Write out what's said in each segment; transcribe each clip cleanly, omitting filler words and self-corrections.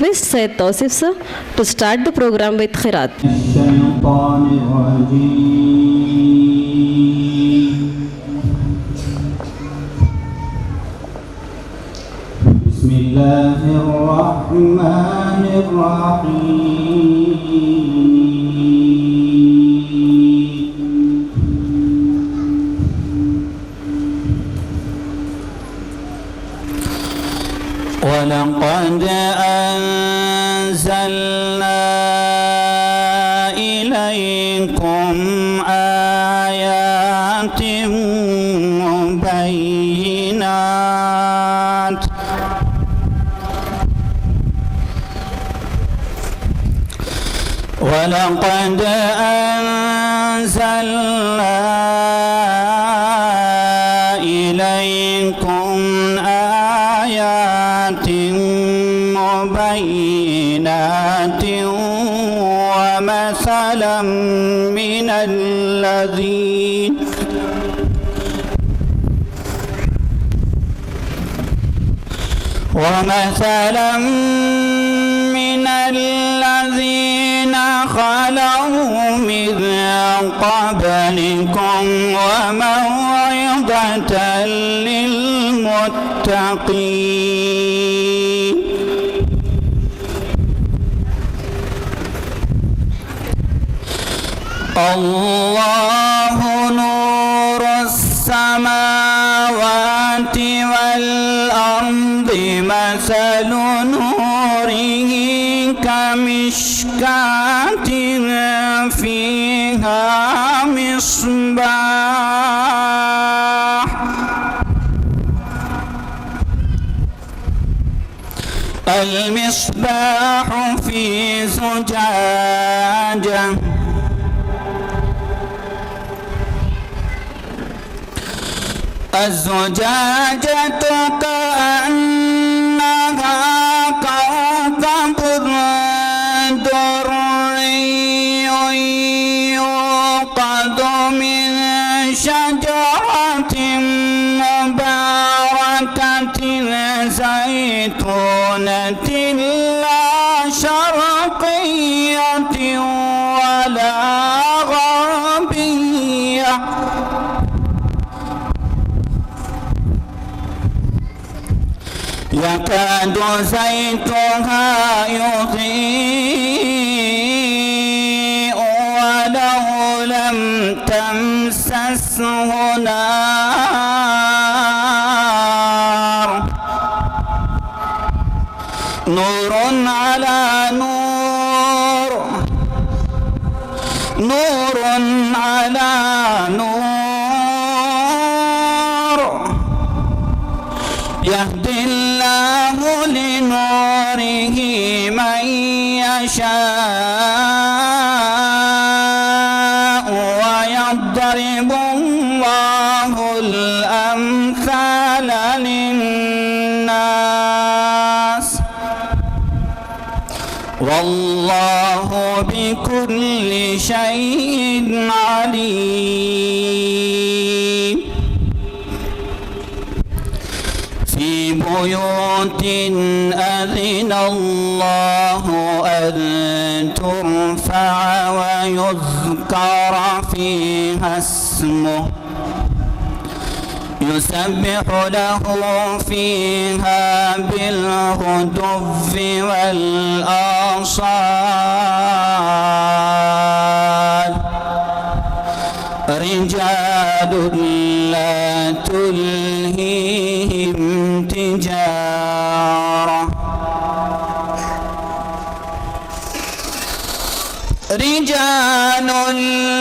Please Sayyid Tawsif sir to start the program with Khairat. ولقد أنزلنا إليكم آيات مبينات ولقد أنزلنا إليكم آيات مبينات ومثلا من الذين خلوا من قبلكم وموعظة للمتقين الله نور السماوات والأرض مثل نوره كمشكاة فيها مصباح المصباح في زجاجة الزجاجة كأنها كوكب دري يوقد من شجرة مباركة زيتونة لا شرقية ولا غربية يكاد زيتها يضيء ولو لم تمسسه نار نور على نور نور على نور يهدي الله لنوره من يشاء ويضرب الله الأمثال للناس والله بكل شيء عليم في بيوت أذن الله أن ترفع ويذكر فيها اسمه يسبح له فيها بالغدو والآصال رجال لا تلهيهم تجارة رجال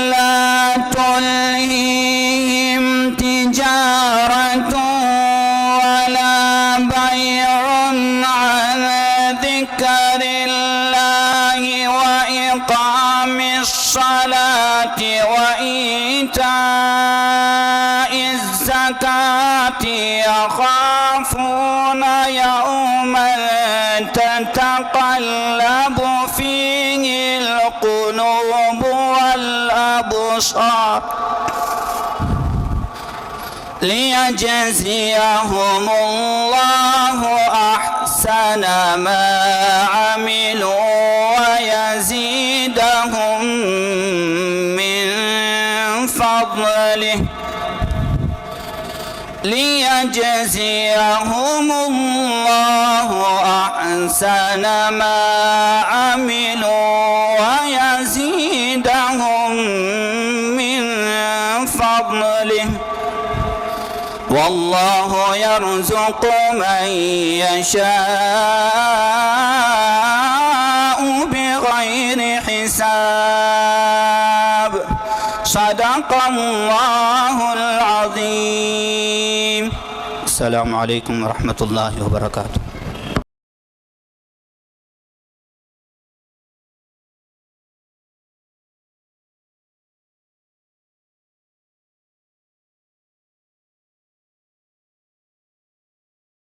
لا تلهيهم تجارة ولا بيع عن ذكر الله وإقام الصلاة وإيتاء الزكاة يخافون يوما تتقلب فيه القلوب والأبصار ليجزيهم الله أحسن أحسن ما عملوا ويزيدهم من فضله ليجزيهم الله أحسن ما عملوا ويزيدهم من فضله والله يرزق من يشاء بغير حساب صدق الله العظيم. السلام عليكم ورحمة الله وبركاته.